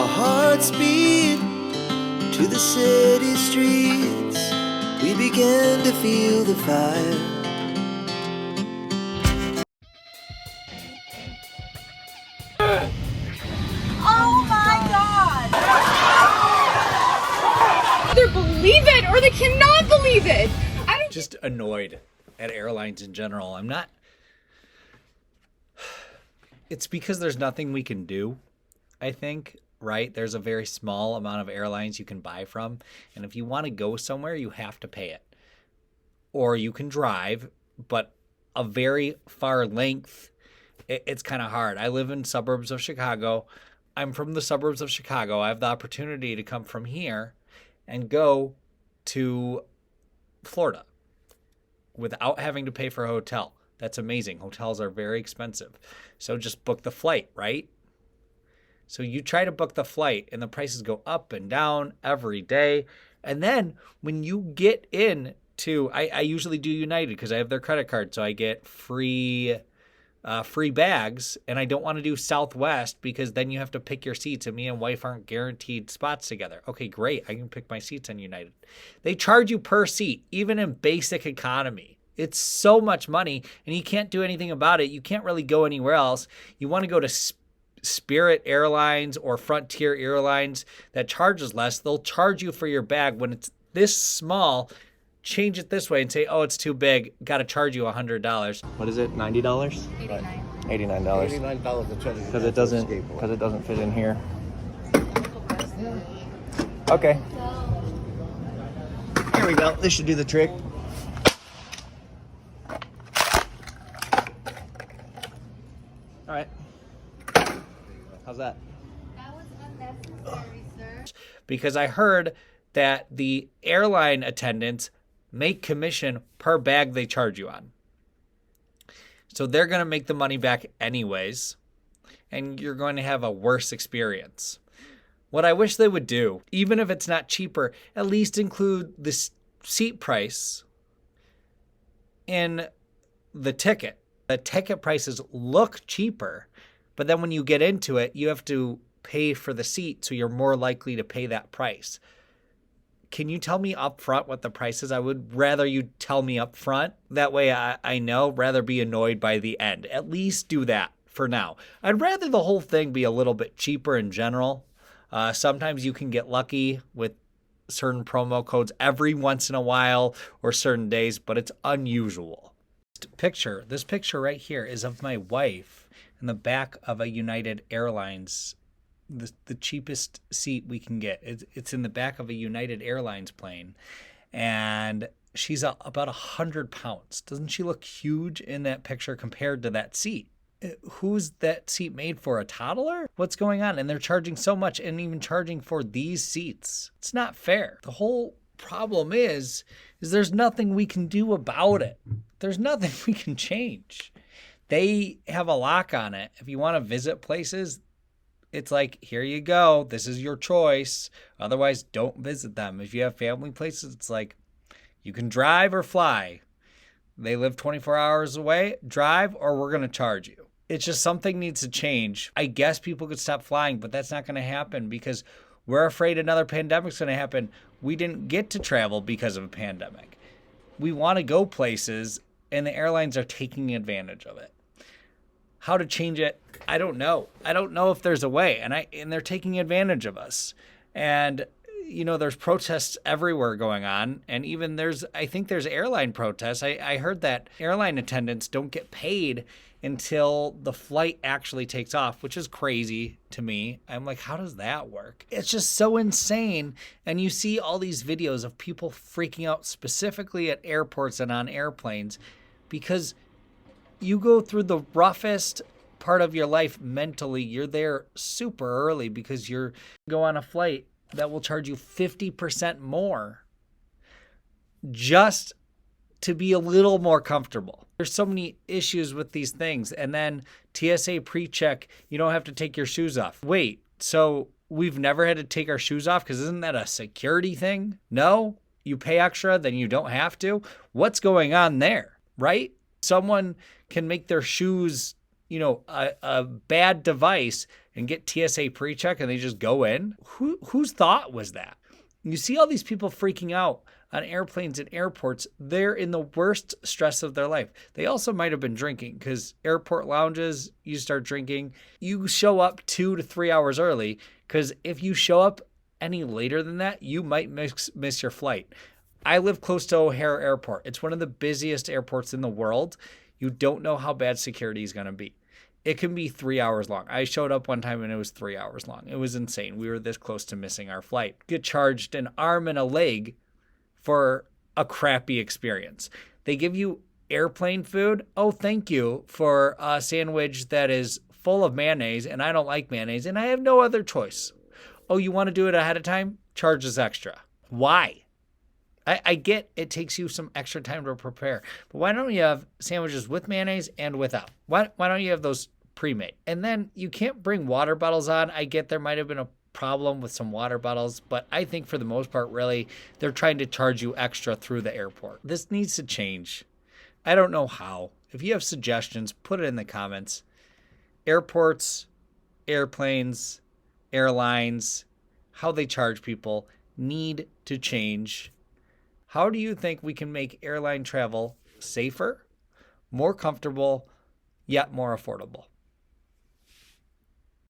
Our hearts beat to the city streets. We began to feel the fire. Oh my God! Either believe it or they cannot believe it. I don't. Just annoyed at airlines in general. I'm not. It's because there's nothing we can do, I think, right? There's a very small amount of airlines you can buy from. And if you want to go somewhere, you have to pay it. Or you can drive, but a very far length, it's kind of hard. I live in suburbs of Chicago. I'm from the suburbs of Chicago. I have the opportunity to come from here and go to Florida without having to pay for a hotel. That's amazing. Hotels are very expensive. So just book the flight, right? So you try to book the flight and the prices go up and down every day. And then when you get in to, I usually do United because I have their credit card. So I get free bags, and I don't want to do Southwest because then you have to pick your seats, and me and wife aren't guaranteed spots together. Okay, great. I can pick my seats on United. They charge you per seat, even in basic economy. It's so much money, and you can't do anything about it. You can't really go anywhere else. You want to go to Spirit Airlines or Frontier Airlines that charges less. They'll charge you for your bag when it's this small. Change it this way and say, oh, it's too big. Got to charge you $100. What is it? $90? $89. $89. $89 to charge you Because it doesn't fit in here. Okay. Here we go. This should do the trick. All right. How's that? That was unnecessary, sir. Because I heard that the airline attendants make commission per bag they charge you on. So they're going to make the money back anyways, and you're going to have a worse experience. What I wish they would do, even if it's not cheaper, at least include the seat price in the ticket. The ticket prices look cheaper, but then when you get into it, you have to pay for the seat, so you're more likely to pay that price. Can you tell me up front what the price is? I would rather you tell me up front. That way I know, rather be annoyed by the end. At least do that for now. I'd rather the whole thing be a little bit cheaper in general. Sometimes you can get lucky with certain promo codes every once in a while or certain days, but it's unusual. This picture right here is of my wife in the back of a United Airlines, the cheapest seat we can get. It's in the back of a United Airlines plane, and she's about 100 pounds. Doesn't she look huge in that picture compared to that seat? Who's that seat made for? A toddler? What's going on? And they're charging so much, and even charging for these seats. It's not fair. The whole problem is there's nothing we can do about it. There's nothing we can change. They have a lock on it. If you want to visit places, it's like, here you go. This is your choice. Otherwise, don't visit them. If you have family places, it's like, you can drive or fly. They live 24 hours away. Drive or we're going to charge you. It's just something needs to change. I guess people could stop flying, but that's not going to happen because we're afraid another pandemic's going to happen. We didn't get to travel because of a pandemic. We want to go places, and the airlines are taking advantage of it. How to change it, I don't know. I don't know if there's a way, and they're taking advantage of us. And there's protests everywhere going on, and even I think there's airline protests. I heard that airline attendants don't get paid until the flight actually takes off, which is crazy to me. I'm like, how does that work? It's just so insane. And you see all these videos of people freaking out specifically at airports and on airplanes because you go through the roughest part of your life mentally. You're there super early because you go on a flight that will charge you 50% more just to be a little more comfortable. There's so many issues with these things. And then TSA pre-check, you don't have to take your shoes off. Wait, so we've never had to take our shoes off because isn't that a security thing? No? You pay extra, then you don't have to? What's going on there, right? Someone can make their shoes, a bad device and get TSA pre-check and they just go in? Whose thought was that? You see all these people freaking out on airplanes and airports. They're in the worst stress of their life. They also might have been drinking, because airport lounges, you start drinking, you show up 2 to 3 hours early, because if you show up any later than that, you might miss your flight. I live close to O'Hare Airport. It's one of the busiest airports in the world. You don't know how bad security is going to be. It can be 3 hours long. I showed up one time and it was 3 hours long. It was insane. We were this close to missing our flight. Get charged an arm and a leg for a crappy experience. They give you airplane food. Oh, thank you for a sandwich that is full of mayonnaise, and I don't like mayonnaise, and I have no other choice. Oh, you want to do it ahead of time? Charges extra. Why? I get it takes you some extra time to prepare, but why don't you have sandwiches with mayonnaise and without? Why don't you have those pre-made? And then you can't bring water bottles on. I get there might have been a problem with some water bottles, but I think for the most part, really, they're trying to charge you extra through the airport. This needs to change. I don't know how. If you have suggestions, put it in the comments. Airports, airplanes, airlines, how they charge people need to change. How do you think we can make airline travel safer, more comfortable, yet more affordable?